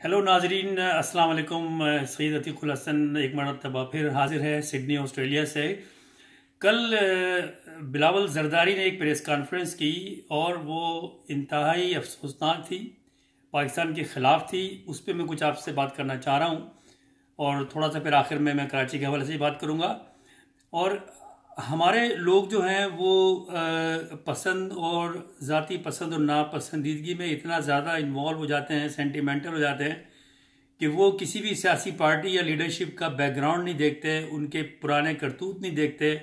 Hello नाजरीन, अस्सलाम वालेकुम। सईद अतीकुल हसन एक मरतबा फिर हाजिर है सिडनी ऑस्ट्रेलिया से। कल बिलावल जरदारी ने एक प्रेस कॉन्फ्रेंस की और वो इंतहाई अफसोसनाक थी, पाकिस्तान के ख़िलाफ़ थी। उस पर मैं कुछ आपसे बात करना चाह रहा हूँ और थोड़ा सा फिर आखिर में मैं कराची के हवाले से ही बात करूँगा। और हमारे लोग जो हैं वो पसंद और ज़ाती पसंद और नापसंदीदगी में इतना ज़्यादा इन्वॉल्व हो जाते हैं, सेंटिमेंटल हो जाते हैं कि वो किसी भी सियासी पार्टी या लीडरशिप का बैकग्राउंड नहीं देखते, उनके पुराने करतूत नहीं देखते।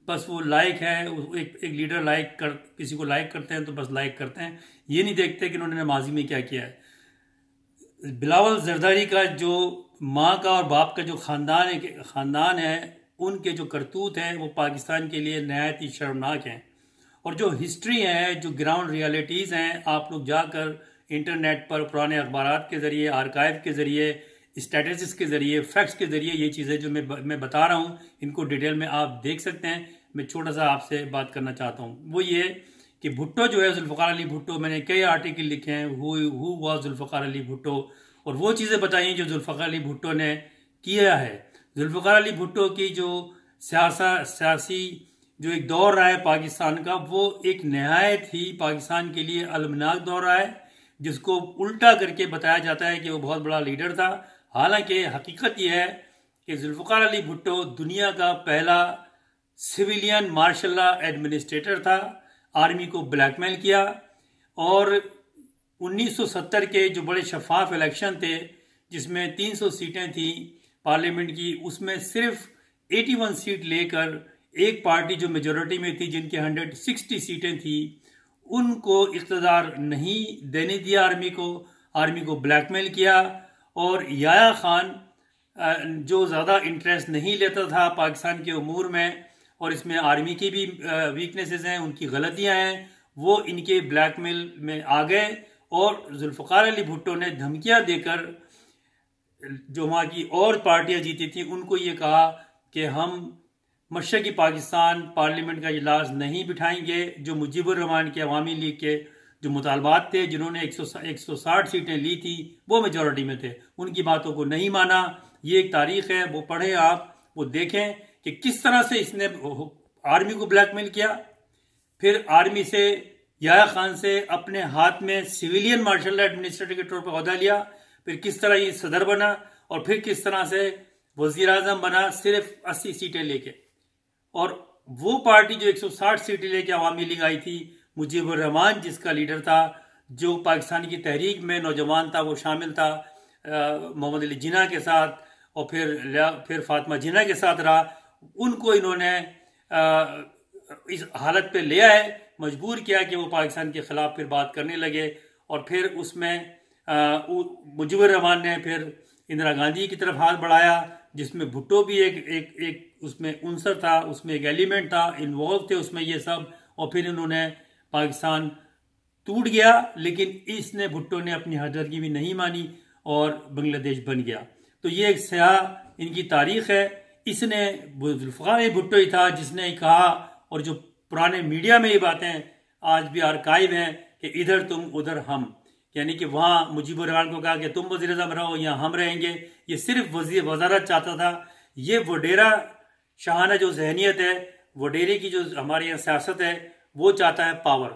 बस वो लाइक है, एक लीडर किसी को लाइक करते हैं तो बस लाइक करते हैं, ये नहीं देखते कि उन्होंने माजी में क्या किया है। बिलावल जरदारी का जो माँ का और बाप का जो ख़ानदान है, उनके जो करतूत हैं वो पाकिस्तान के लिए नहायत ही शर्मनाक हैं। और जो हिस्ट्री है, जो ग्राउंड रियलिटीज़ हैं, आप लोग जाकर इंटरनेट पर पुराने अखबारात के ज़रिए, आर्काइव के ज़रिए, स्टैटिस्टिक्स के ज़रिए, फैक्ट्स के ज़रिए ये चीज़ें जो मैं बता रहा हूँ इनको डिटेल में आप देख सकते हैं। मैं छोटा सा आपसे बात करना चाहता हूँ, वो ये कि भुट्टो जो है, जुल्फ़िकार अली भुट्टो, मैंने कई आर्टिकल लिखे हैं हु वाज जुल्फ़िकार अली भुट्टो, और वो चीज़ें बताई जो जुल्फ़िकार अली भुट्टो ने किया है। जुल्फ़िकार अली भुट्टो की जो सियासी जो एक दौर रहा है पाकिस्तान का, वो एक नहायत ही पाकिस्तान के लिए अलमनाक दौर रहा है, जिसको उल्टा करके बताया जाता है कि वो बहुत बड़ा लीडर था। हालांकि हकीकत यह है कि जुल्फ़िकार अली भुट्टो दुनिया का पहला सिविलियन मार्शल लॉ एडमिनिस्ट्रेटर था। आर्मी को ब्लैकमेल किया और 1970 के जो बड़े शफाफ इलेक्शन थे, जिसमें 300 सीटें थी पार्लियामेंट की, उसमें सिर्फ 81 सीट लेकर एक पार्टी जो मेजॉरिटी में थी, जिनके 160 सीटें थी, उनको इक़्तिदार नहीं देने दिया। आर्मी को ब्लैकमेल किया। और याया खान जो ज़्यादा इंटरेस्ट नहीं लेता था पाकिस्तान के उमूर में, और इसमें आर्मी की भी वीकनेसेस हैं, उनकी गलतियां हैं, वो इनके ब्लैकमेल में आ गए। और जुल्फ़िकार अली भुट्टो ने धमकियां देकर जो वहाँ की और पार्टियां जीती थी उनको ये कहा कि हम मशरक़ी पाकिस्तान पार्लियामेंट का इजलास नहीं बिठाएंगे। जो मुजीबुर रहमान के अवामी लीग के जो मुतालबात थे, जिन्होंने 160 सीटें ली थी, वो मेजॉरिटी में थे, उनकी बातों को नहीं माना। ये एक तारीख है, वो पढ़ें आप, वो देखें कि किस तरह से इसने आर्मी को ब्लैकमेल किया। फिर आर्मी से, याया खान से अपने हाथ में सिविलियन मार्शल एडमिनिस्ट्रेटर के तौर पर ओहदा लिया। फिर किस तरह ये सदर बना और फिर किस तरह से वजीर आजम बना, सिर्फ 80 सीटें लेके। और वो पार्टी जो 160 सीटें लेके अवामी लीग आई थी, मुजीबुर रहमान जिसका लीडर था, जो पाकिस्तान की तहरीक में नौजवान था, वो शामिल था मोहम्मद अली जिन्ना के साथ, और फिर फातिमा जिन्ना के साथ रहा। उनको इन्होंने इस हालत पे ले आए, मजबूर किया कि वो पाकिस्तान के खिलाफ फिर बात करने लगे। और फिर उसमें मुजीबुर रहमान ने फिर इंदिरा गांधी की तरफ हाथ बढ़ाया, जिसमें भुट्टो भी एक उसमें उनसर था, उसमें एक एलिमेंट था, इन्वॉल्व थे उसमें ये सब। और फिर इन्होंने पाकिस्तान टूट गया, लेकिन इसने भुट्टो ने अपनी हरदर्दी भी नहीं मानी और बांग्लादेश बन गया। तो ये एक स्याह इनकी तारीख है। इसने जुल्फ़िकार भुट्टो ही था जिसने कहा, और जो पुराने मीडिया में ये बातें आज भी आर्काइव हैं कि इधर तुम उधर हम, यानी कि वहाँ मुजीबुर रहमान को कहा कि तुम वज़ीर आज़म रहो या हम रहेंगे। ये सिर्फ वज़ारत चाहता था। ये वडेरा शाहाना जो जहनीत है, वडेरे की जो हमारे यहाँ सियासत है, वो चाहता है पावर।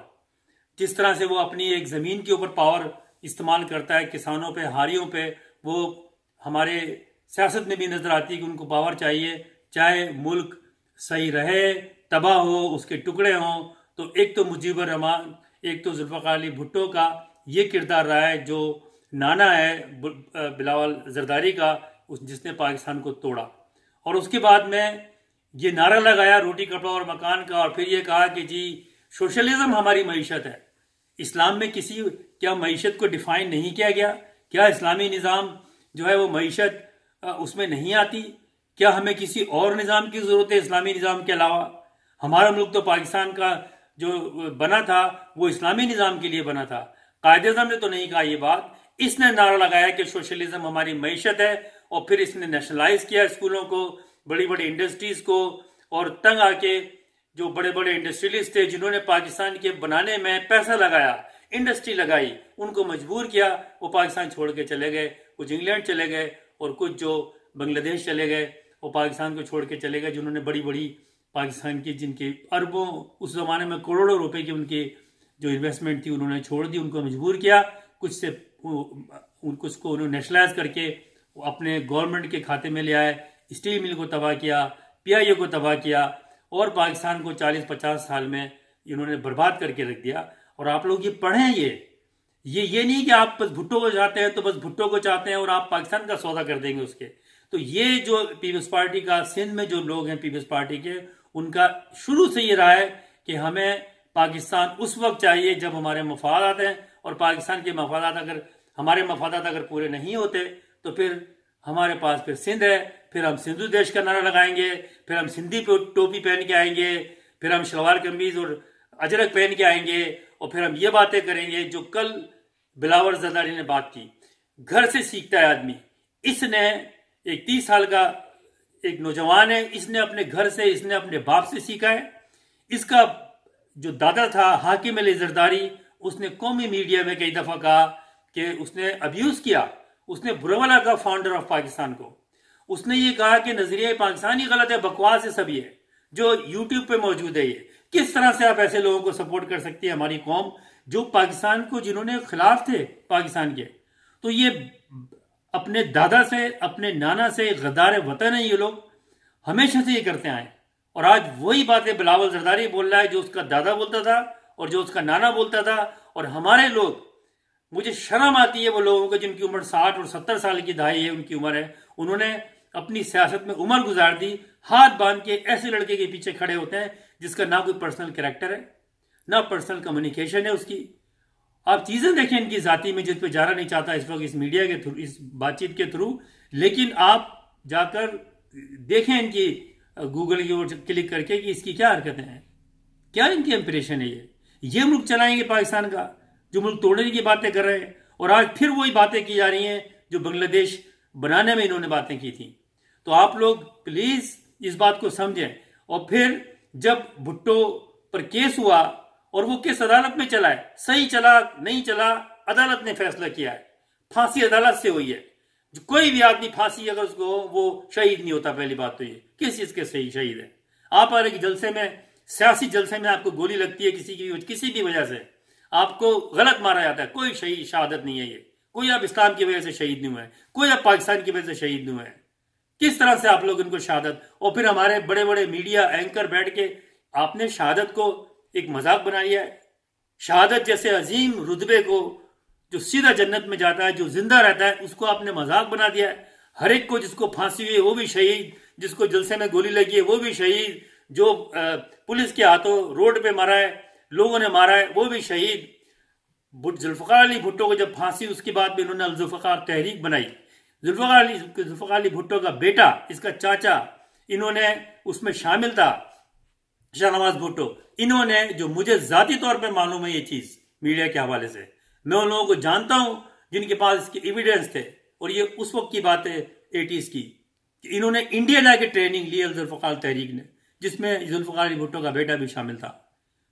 जिस तरह से वो अपनी एक ज़मीन के ऊपर पावर इस्तेमाल करता है, किसानों पे, हारियों पे, वो हमारे सियासत में भी नज़र आती है कि उनको पावर चाहिए, चाहे मुल्क सही रहे, तबाह हो, उसके टुकड़े हों। तो एक तो मुजीबुर रहमान, एक तो जुल्फ़िकार अली भुट्टो का ये किरदार रहा है, जो नाना है बिलावल जरदारी का, जिसने पाकिस्तान को तोड़ा। और उसके बाद में ये नारा लगाया रोटी कपड़ा और मकान का, और फिर ये कहा कि जी सोशलिज्म हमारी मईशत है। इस्लाम में क्या मईशत को डिफाइन नहीं किया गया? क्या इस्लामी निज़ाम जो है वो मईशत उसमें नहीं आती? क्या हमें किसी और निज़ाम की ज़रूरत है इस्लामी निज़ाम के अलावा? हमारा मुल्क तो पाकिस्तान का जो बना था वो इस्लामी निज़ाम के लिए बना था। कायदे-ए-आज़म ने तो नहीं कहा ये बात। इसने नारा लगाया कि सोशलिज्म हमारी मईशत है, और फिर इसने नेशनलाइज किया स्कूलों को, बड़ी बड़ी इंडस्ट्रीज को, और तंग आके जो बड़े बड़े इंडस्ट्रियलिस्ट थे, जिन्होंने पाकिस्तान के बनाने में पैसा लगाया, इंडस्ट्री लगाई, उनको मजबूर किया, वो पाकिस्तान छोड़ के चले गए। कुछ इंग्लैंड चले गए और कुछ जो बांग्लादेश चले गए, वो पाकिस्तान को छोड़ के चले गए, जिन्होंने बड़ी बड़ी पाकिस्तान की, जिनके अरबों, उस ज़माने में करोड़ों रुपए की उनकी जो इन्वेस्टमेंट थी उन्होंने छोड़ दी, उनको मजबूर किया, कुछ से कुछ को उन्होंने नेशनलाइज करके अपने गवर्नमेंट के खाते में ले आए, स्टील मिल को तबाह किया, पीआईए को तबाह किया और पाकिस्तान को 40-50 साल में इन्होंने बर्बाद करके रख दिया। और आप लोग ये पढ़ें, ये नहीं कि आप बस भुट्टो को चाहते हैं तो बस भुट्टो को चाहते हैं और आप पाकिस्तान का सौदा कर देंगे उसके। तो ये जो पीपल्स पार्टी का, सिंध में जो लोग हैं पीपल्स पार्टी के, उनका शुरू से ये रहा है कि हमें पाकिस्तान उस वक्त चाहिए जब हमारे मफादात हैं, और पाकिस्तान के मफादात अगर, हमारे मफादात अगर पूरे नहीं होते तो फिर हमारे पास फिर सिंध है, फिर हम सिंधु देश का नारा लगाएंगे, फिर हम सिंधी टोपी पहन के आएंगे, फिर हम शलवार कमीज और अजरक पहन के आएंगे, और फिर हम ये बातें करेंगे जो कल बिलावल जरदारी ने बात की। घर से सीखता है आदमी। इसने एक 30 साल का एक नौजवान है, इसने अपने घर से, इसने अपने बाप से सीखा है। इसका जो दादा था हाकिम ज़रदारी, उसने कौमी मीडिया में कई दफा कहा कि उसने अब्यूज किया, उसने बुरा लगा फाउंडर ऑफ पाकिस्तान को। उसने ये कहा कि नजरिया पाकिस्तान ही गलत है, बकवास है सब ये जो यूट्यूब पे मौजूद है। ये किस तरह से आप ऐसे लोगों को सपोर्ट कर सकती है हमारी कौम, जो पाकिस्तान को, जिन्होंने खिलाफ थे पाकिस्तान के। तो ये अपने दादा से, अपने नाना से गद्दार वतन है ये लोग, हमेशा से ये करते आए। और आज वही बातें बिलावल जरदारी बोल रहा है जो उसका दादा बोलता था और जो उसका नाना बोलता था। और हमारे लोग, मुझे शर्म आती है वो लोगों को जिनकी उम्र 60 और 70 साल की दहाई है, उनकी उम्र है, उन्होंने अपनी सियासत में उम्र गुजार दी, हाथ बांध के ऐसे लड़के के पीछे खड़े होते हैं जिसका ना कोई पर्सनल कैरेक्टर है, ना पर्सनल कम्युनिकेशन है उसकी। आप चीजें देखें इनकी जाति में, जिस पे जाना नहीं चाहता इस वक्त इस मीडिया के थ्रू, इस बातचीत के थ्रू, लेकिन आप जाकर देखें इनकी गूगल की ओर क्लिक करके कि इसकी क्या हरकतें हैं, क्या इनकी इंप्रेशन है। ये मुल्क चलाएंगे पाकिस्तान का, जो मुल्क तोड़ने की बातें कर रहे हैं। और आज फिर वही बातें की जा रही हैं जो बांग्लादेश बनाने में इन्होंने बातें की थी। तो आप लोग प्लीज इस बात को समझें। और फिर जब भुट्टो पर केस हुआ और वो केस अदालत में चला है, सही चला नहीं चला, अदालत ने फैसला किया है, फांसी अदालत से हुई है। कोई भी आदमी फांसी अगर उसको हो, वो शहीद नहीं होता। पहली बात तो ये किस चीज के सही शहीद है। आप अगर जलसे में, सियासी जलसे में आपको गोली लगती है किसी भी वजह से, आपको गलत मारा जाता है, कोई शहीद शहादत नहीं है ये। कोई आप इस्लाम की वजह से शहीद नहीं हुए, कोई आप पाकिस्तान की वजह से शहीद नहीं हुए। किस तरह से आप लोग इनको शहादत, और फिर हमारे बड़े बड़े मीडिया एंकर बैठ के आपने शहादत को एक मजाक बना लिया है। शहादत जैसे अजीम रुतबे को, जो सीधा जन्नत में जाता है, जो जिंदा रहता है, उसको आपने मजाक बना दिया है। हर एक को, जिसको फांसी हुई है वो भी शहीद, जिसको जलसे में गोली लगी है वो भी शहीद, जो पुलिस के हाथों रोड पे मारा है, लोगों ने मारा है, वो भी शहीद। जुल्फिकार अली भुट्टो को जब फांसी, उसके बाद भी इन्होंने जुल्फिकार तहरीक बनाई। जुल्फिकार अली भुट्टो का बेटा, इसका चाचा, इन्होंने उसमें शामिल था, शाहनवाज भुट्टो। इन्होंने, जो मुझे जाती तौर पे मालूम है ये चीज मीडिया के हवाले से, मैं उन लोगों को जानता हूं जिनके पास इसके एविडेंस थे। और ये उस वक्त की बात है 80s की, कि इन्होंने इंडिया जाके ट्रेनिंग ली जुल्फिकार तहरीक ने, जिसमें जुल्फिकार अली भुट्टो का बेटा भी शामिल था।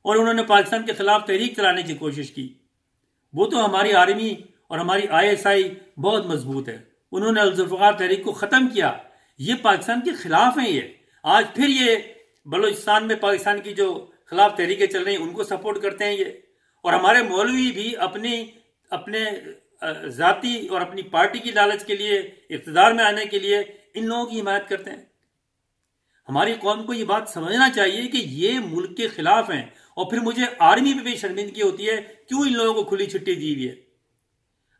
और उन्होंने पाकिस्तान के खिलाफ तहरीक चलाने की कोशिश की। वो तो हमारी आर्मी और हमारी ISI बहुत मजबूत है, उन्होंने जुल्फिकार तहरीक को खत्म किया। ये पाकिस्तान के खिलाफ है। ये आज फिर ये बलूचिस्तान में पाकिस्तान की जो खिलाफ तहरीकें चल रही हैं उनको सपोर्ट करते हैं ये। और हमारे मौलवी भी अपने जाति और अपनी पार्टी की लालच के लिए, इक़्तिदार में आने के लिए इन लोगों की हिमायत करते हैं। हमारी कौम को ये बात समझना चाहिए कि ये मुल्क के खिलाफ हैं। और फिर मुझे आर्मी पे भी शर्मिंदगी होती है, क्यों इन लोगों को खुली छुट्टी दी हुई है।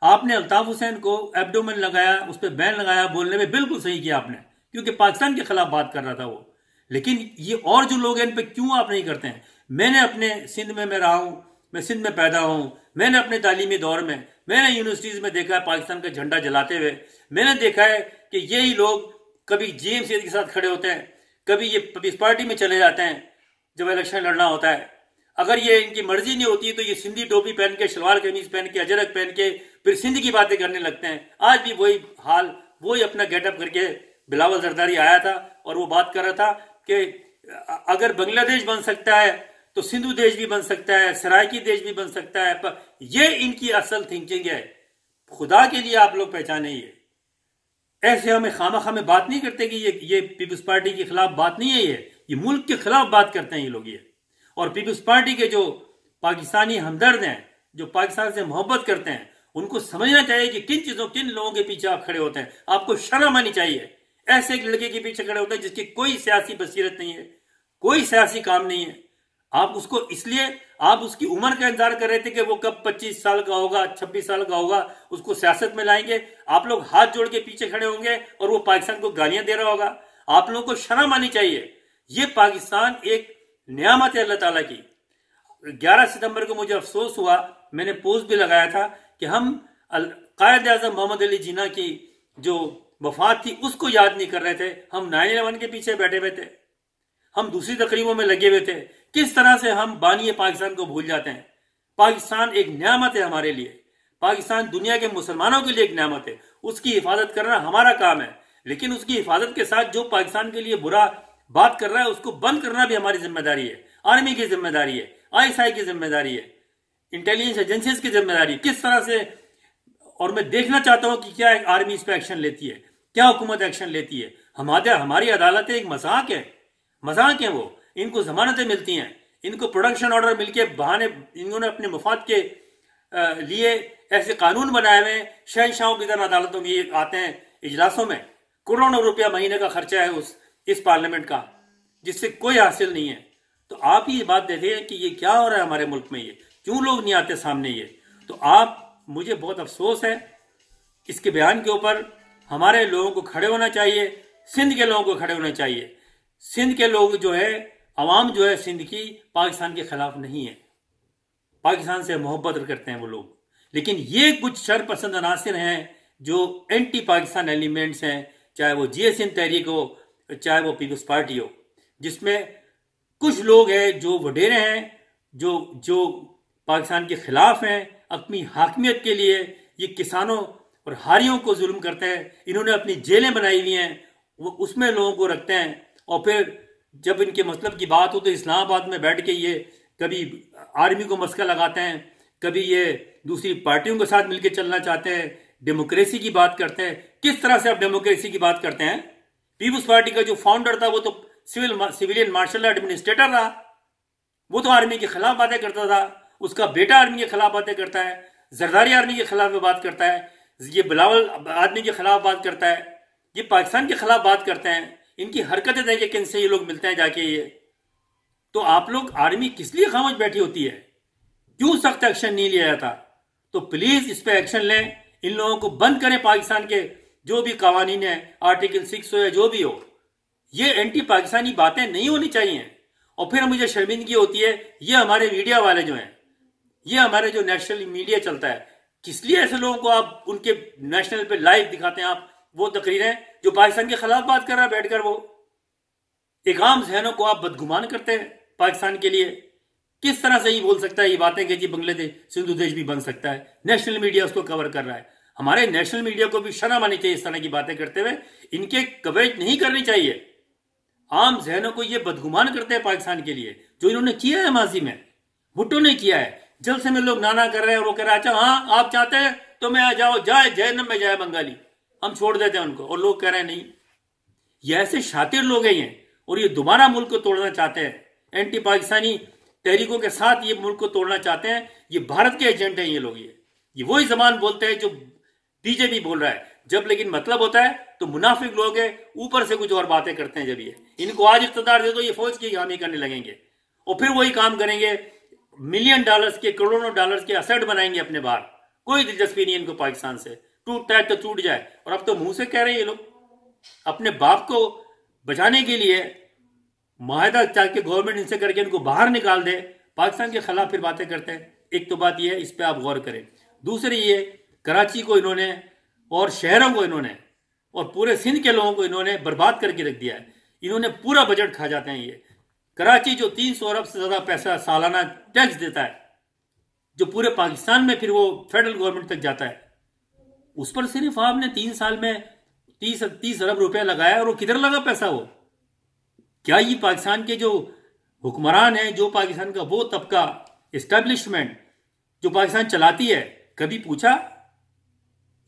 आपने अल्ताफ हुसैन को एब्डोमेन लगाया, उस पर बैन लगाया, बोलने में बिल्कुल सही किया आपने, क्योंकि पाकिस्तान के खिलाफ बात कर रहा था वो। लेकिन ये और जो लोग हैं इन पे क्यों आप नहीं करते हैं। मैंने अपने सिंध में मैं रहा हूं, मैं सिंध में पैदा हूं, मैंने अपने तालीमी दौर में, मैंने यूनिवर्सिटीज में देखा है पाकिस्तान का झंडा जलाते हुए। मैंने देखा है कि यही लोग कभी GMC के साथ खड़े होते हैं, कभी ये पीपल्स पार्टी में चले जाते हैं जब इलेक्शन लड़ना होता है। अगर ये इनकी मर्जी नहीं होती तो ये सिंधी टोपी पहन के, शलवार कमीज पहन के, अजरक पहन के फिर सिंध की बातें करने लगते हैं। आज भी वही हाल, वही अपना गेटअप करके बिलावल जरदारी आया था और वो बात कर रहा था कि अगर बांग्लादेश बन सकता है तो सिंधु देश भी बन सकता है, सराइकी देश भी बन सकता है। पर ये इनकी असल थिंकिंग है। खुदा के लिए आप लोग पहचाने ये ऐसे हमें खामा में बात नहीं करते कि ये पीपल्स पार्टी के खिलाफ बात नहीं है, ये मुल्क के खिलाफ बात करते हैं ये लोग ये। और पीपल्स पार्टी के जो पाकिस्तानी हमदर्द हैं, जो पाकिस्तान से मोहब्बत करते हैं, उनको समझना चाहिए कि किन लोगों के पीछे आप खड़े होते हैं। आपको शर्म आनी चाहिए। ऐसे एक लड़के के पीछे खड़े होते हैं जिसकी कोई सियासी बसीरत नहीं है, कोई सियासी काम नहीं है। आप उसको इसलिए आप उसकी उम्र का इंतजार कर रहे थे कि वो कब 25 साल का होगा, 26 साल का होगा, उसको सियासत में लाएंगे। आप लोग हाथ जोड़ के पीछे खड़े होंगे और वो पाकिस्तान को गालियां दे रहा होगा। आप लोगों को शर्म आनी चाहिए। ये पाकिस्तान एक नियामत है अल्लाह ताला की। 11 सितंबर को मुझे अफसोस हुआ, मैंने पोस्ट भी लगाया था कि हम कायद आज़म मोहम्मद अली जिन्ना की जो वफात थी उसको याद नहीं कर रहे थे। हम 9/11 के पीछे बैठे हुए थे, हम दूसरी तकरीबों में लगे हुए थे। किस तरह से हम बानी पाकिस्तान को भूल जाते हैं। पाकिस्तान एक नियामत है हमारे लिए। पाकिस्तान दुनिया के मुसलमानों के लिए एक नियामत है। उसकी हिफाजत करना हमारा काम है, लेकिन उसकी हिफाजत के साथ जो पाकिस्तान के लिए बुरा बात कर रहा है उसको बंद करना भी हमारी जिम्मेदारी है। आर्मी की जिम्मेदारी है, ISI की जिम्मेदारी है, इंटेलिजेंस एजेंसीज की जिम्मेदारी किस तरह से। और मैं देखना चाहता हूं कि क्या आर्मी इस पर एक्शन लेती है, क्या हुकूमत एक्शन लेती है। हमारी अदालतें एक मजाक है, मजाक है वो। इनको जमानतें मिलती हैं, इनको प्रोडक्शन ऑर्डर मिलके बहाने, इन्होंने अपने मुफाद के लिए ऐसे कानून बनाए हुए। शहनशाहों की तरह अदालतों में आते हैं इजलासों में। करोड़ों रुपया महीने का खर्चा है इस पार्लियामेंट का, जिससे कोई हासिल नहीं है। तो आप ही ये बात देखें कि ये क्या हो रहा है हमारे मुल्क में, ये क्यों लोग नहीं आते सामने ये। तो मुझे बहुत अफसोस है इसके बयान के ऊपर। हमारे लोगों को खड़े होना चाहिए, सिंध के लोगों को खड़े होना चाहिए। सिंध के लोग जो है, अवाम जो है सिंध की, पाकिस्तान के खिलाफ नहीं है, पाकिस्तान से मोहब्बत करते हैं वो लोग। लेकिन ये कुछ शरपसंद अनासिर हैं जो एंटी पाकिस्तान एलिमेंट्स हैं, चाहे वो GA सिंध तहरीक हो, चाहे वो पीपल्स पार्टी हो, जिसमें कुछ लोग हैं जो वडेरे हैं, जो पाकिस्तान के खिलाफ हैं। अपनी हाकमियत के लिए ये किसानों और हारियों को जुल्म करते हैं। इन्होंने अपनी जेलें बनाई हुई हैं, वो उसमें लोगों को रखते हैं। और फिर जब इनके मतलब की बात हो तो इस्लामाबाद में बैठ के ये कभी आर्मी को मस्का लगाते हैं, कभी ये दूसरी पार्टियों के साथ मिलकर चलना चाहते हैं, डेमोक्रेसी की बात करते हैं। किस तरह से आप डेमोक्रेसी की बात करते हैं? पीपल्स पार्टी का जो फाउंडर था वो तो सिविलियन मार्शल एडमिनिस्ट्रेटर रहा, वो तो आर्मी के खिलाफ बातें करता था। उसका बेटा आर्मी के खिलाफ बातें करता है, जरदारी आर्मी के खिलाफ बात करता है, ये बिलावल आदमी के खिलाफ बात करता है, ये पाकिस्तान के खिलाफ बात करते हैं। इनकी हरकतें देखें किनसे ये लोग मिलते हैं जाके ये। तो आप लोग, आर्मी किस लिए खामोश बैठी होती है? क्यों सख्त एक्शन नहीं लिया जाता? तो प्लीज इस पर एक्शन लें, इन लोगों को बंद करें। पाकिस्तान के जो भी कवानीन है, आर्टिकल 6 हो या जो भी हो, ये एंटी पाकिस्तानी बातें नहीं होनी चाहिए। और फिर मुझे शर्मिंदगी होती है, ये हमारे मीडिया वाले जो हैं, ये हमारे जो नेशनल मीडिया चलता है, किस लिए ऐसे लोगों को आप उनके नेशनल पे लाइव दिखाते हैं? आप वो तकरीरें जो पाकिस्तान के खिलाफ बात कर रहा है बैठकर, वो एक आम जहनों को आप बदगुमान करते हैं पाकिस्तान के लिए। किस तरह से ये बोल सकता है ये बातें कि जी बांग्लादेश सिंधु देश भी बन सकता है? नेशनल मीडिया उसको कवर कर रहा है। हमारे नेशनल मीडिया को भी शर्म आनी चाहिए इस तरह की बातें करते हुए। इनके कवरेज नहीं करनी चाहिए। आम जहनों को ये बदगुमान करते हैं पाकिस्तान के लिए, जो इन्होंने किया है माजी में। भुट्टो ने किया है। जलसे में लोग नाना कर रहे हैं, वो कह रहा है अच्छा हाँ आप चाहते हैं तो मैं आ जाओ, जाए जहन्नम में जाए बंगाली, हम छोड़ देते हैं उनको। और लोग कह रहे हैं नहीं, ये ऐसे शातिर लोग हैं और ये दोबारा मुल्क को तोड़ना चाहते हैं। एंटी पाकिस्तानी तहरीकों के साथ ये मुल्क को तोड़ना चाहते हैं। ये भारत के एजेंट हैं ये लोग। ये वही जबान बोलते हैं जो बीजेपी बोल रहा है। जब लेकिन मतलब होता है तो मुनाफिक लोग हैं, ऊपर से कुछ और बातें करते हैं। जब ये इनको आज इख्तियार दे दो, ये फौज की हामी करने लगेंगे और फिर वही काम करेंगे। $मिलियन के, करोड़ों डॉलर्स के असेट बनाएंगे अपने बाहर। कोई दिलचस्पी नहीं इनको पाकिस्तान से। टूटता है तो टूट जाए। और अब तो मुंह से कह रहे हैं ये लोग अपने बाप को बचाने के लिए माहिदा चाहे गवर्नमेंट इनसे करके इनको बाहर निकाल दे, पाकिस्तान के खिलाफ फिर बातें करते हैं। एक तो बात यह है, इस पर आप गौर करें। दूसरी ये, कराची को इन्होंने और शहरों को इन्होंने और पूरे सिंध के लोगों को इन्होंने बर्बाद करके रख दिया है। इन्होंने पूरा बजट खा जाते हैं ये। कराची जो 300 अरब से ज्यादा पैसा सालाना टैक्स देता है, जो पूरे पाकिस्तान में फिर वो फेडरल गवर्नमेंट तक जाता है, उस पर सिर्फ आपने 3 साल में 30 अरब रुपया लगाया। और वो किधर लगा पैसा? वो क्या ये पाकिस्तान के जो हुक्मरान हैं, जो पाकिस्तान का वो तबका, एस्टेब्लिशमेंट जो पाकिस्तान चलाती है, कभी पूछा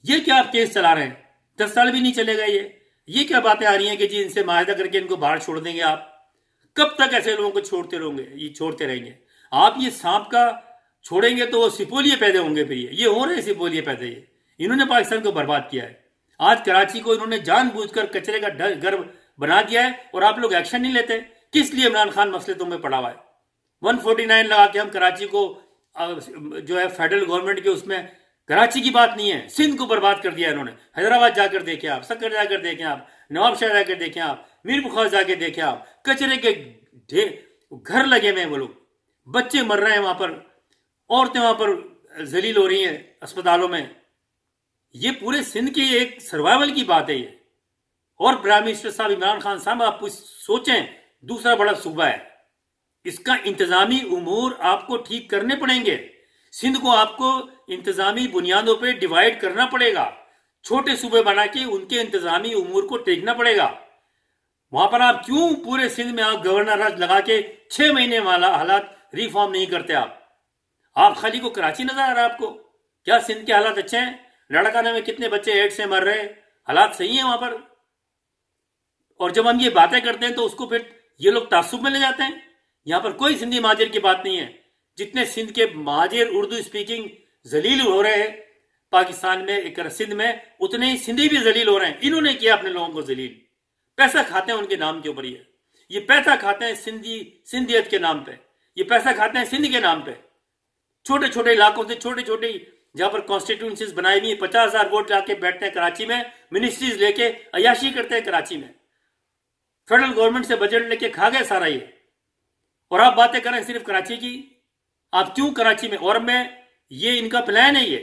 ये क्या आप केस चला रहे हैं? 10 साल भी नहीं चलेगा। ये क्या बातें आ रही हैं कि जी इनसे माहिदा करके इनको बाहर छोड़ देंगे आप? कब तक ऐसे लोगों को छोड़ते रहेंगे? आप ये सांप का छोड़ेंगे तो वो सिपोलिये पैदा होंगे। फिर ये हो रहे हैं सिपोलिये पैदा। इन्होंने पाकिस्तान को बर्बाद किया है। आज कराची को इन्होंने जानबूझकर कचरे का घर बना दिया है और आप लोग एक्शन नहीं लेते। किस लिए इमरान खान मसले तुम्हें पड़ा हुआ है? 149 लगा के हम कराची को जो है फेडरल गवर्नमेंट के उसमें, कराची की बात नहीं है, सिंध को बर्बाद कर दिया इन्होंने। हैदराबाद जाकर देखें आप, सक्कर जाकर देखें आप, नवाबशाह जाकर देखें आप, मीर बुखार जाके देखें आप, कचरे के घर लगे हुए हैं वो लोग। बच्चे मर रहे हैं वहां पर, औरतें वहां पर जलील हो रही हैं अस्पतालों में। ये पूरे सिंध की एक सर्वाइवल की बात है ये। और प्राइम मिनिस्टर साहब इमरान खान साहब, आप कुछ सोचें, दूसरा बड़ा सूबा है, इसका इंतजामी उमूर आपको ठीक करने पड़ेंगे। सिंध को आपको इंतजामी बुनियादों पे डिवाइड करना पड़ेगा, छोटे सूबे बना के उनके इंतजामी उमूर को देखना पड़ेगा। वहां पर आप क्यों पूरे सिंध में आप गवर्नर राज लगा के 6 महीने वाला हालात रिफॉर्म नहीं करते? आप खाली को कराची नजर आ रहा है आपको? क्या सिंध के हालात अच्छे हैं? लड़काने में कितने बच्चे एड्स से मर रहे हैं, हालात सही है वहां पर? और जब हम ये बातें करते हैं तो उसको फिर ये लोग तासुब में ले जाते हैं। यहां पर कोई सिंधी महाजिर की बात नहीं है। जितने सिंध के महाजिर उर्दू स्पीकिंग जलील हो रहे हैं पाकिस्तान में, एक सिंध में, उतने ही सिंधी भी जलील हो रहे हैं। इन्होंने किया अपने लोगों को जलील। पैसा खाते हैं उनके नाम के ऊपर। ये पैसा खाते हैं सिंधियत के नाम पे, ये पैसा खाते हैं सिंध के नाम पे। छोटे छोटे इलाकों से, छोटे छोटे जहां पर कॉन्स्टिट्यूंसीज बनाई हुई, 50,000 वोट लाके बैठते हैं कराची में, मिनिस्ट्रीज लेके अयाशी करते हैं कराची में, फेडरल गवर्नमेंट से बजट लेके खा गए सारा ये। और आप बातें करें सिर्फ कराची की। आप क्यों कराची में? और ये इनका प्लान है। ये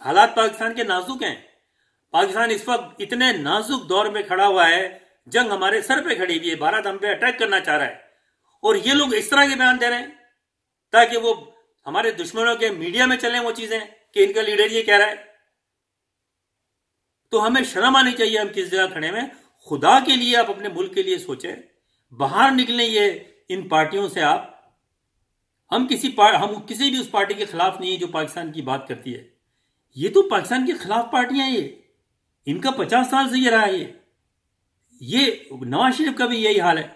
हालात पाकिस्तान के नाजुक हैं। पाकिस्तान इस वक्त इतने नाजुक दौर में खड़ा हुआ है, जंग हमारे सर पे खड़ी हुई है, भारत हम पे अटैक करना चाह रहा है, और ये लोग इस तरह के बयान दे रहे हैं ताकि वो हमारे दुश्मनों के मीडिया में चलें वो चीजें कि इनका लीडर ये कह रहा है। तो हमें शर्म आनी चाहिए हम किस जगह खड़े हैं। खुदा के लिए आप अपने मुल्क के लिए सोचें, बाहर निकलें ये इन पार्टियों से। हम किसी भी उस पार्टी के खिलाफ नहीं है जो पाकिस्तान की बात करती है। ये तो पाकिस्तान के खिलाफ पार्टियां हैं। इनका 50 साल से ये रहा है। ये नवाज शरीफ का भी यही हाल है।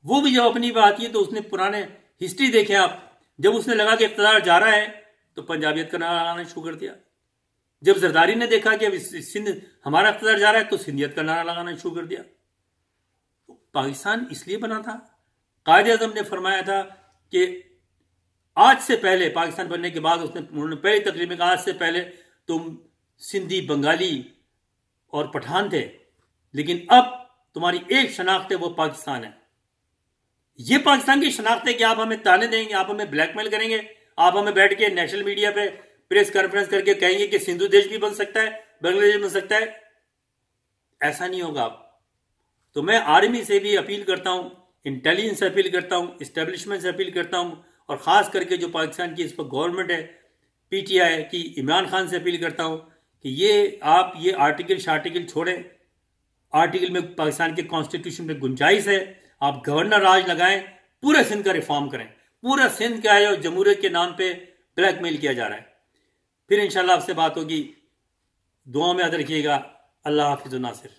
वो भी जब अपनी बात आती है तो उसने पुराने हिस्ट्री देखे आप, जब उसने लगा कि इक़्तिदार जा रहा है तो पंजाबियत का नारा लगाना शुरू कर दिया। जब जरदारी ने देखा कि अब सिंध हमारा इक़्तिदार जा रहा है तो सिंधियत का नारा लगाना शुरू कर दिया। तो पाकिस्तान इसलिए बना था, कायद-ए-आज़म ने फरमाया था कि आज से पहले, पाकिस्तान बनने के बाद उन्होंने पहली तकरीर में कहा, आज से पहले तुम सिंधी, बंगाली और पठान थे, लेकिन अब तुम्हारी एक शनाख्त है, वो पाकिस्तान है। ये पाकिस्तान की शनाख्त है कि आप हमें ताने देंगे, आप हमें ब्लैकमेल करेंगे, आप हमें बैठ के नेशनल मीडिया पे प्रेस कॉन्फ्रेंस करके कहेंगे कि सिंधु देश भी बन सकता है, बांग्लादेश बन सकता है। ऐसा नहीं होगा। तो मैं आर्मी से भी अपील करता हूं, इंटेलिजेंस से अपील करता हूं, इस्टेब्लिशमेंट से अपील करता हूं, और खास करके जो पाकिस्तान की इस पर गवर्नमेंट है, पीटीआई की, इमरान खान से अपील करता हूं कि आप ये आर्टिकल छोड़ें। आर्टिकल में पाकिस्तान के कॉन्स्टिट्यूशन में गुंजाइश है, आप गवर्नर राज लगाएं, पूरे सिंध का रिफॉर्म करें। पूरा सिंध क्या है जमहूरियत के नाम पे ब्लैकमेल किया जा रहा है। फिर इंशाल्लाह आपसे बात होगी। दुआ में याद रखिएगा। अल्लाह हाफिज़ नासिर।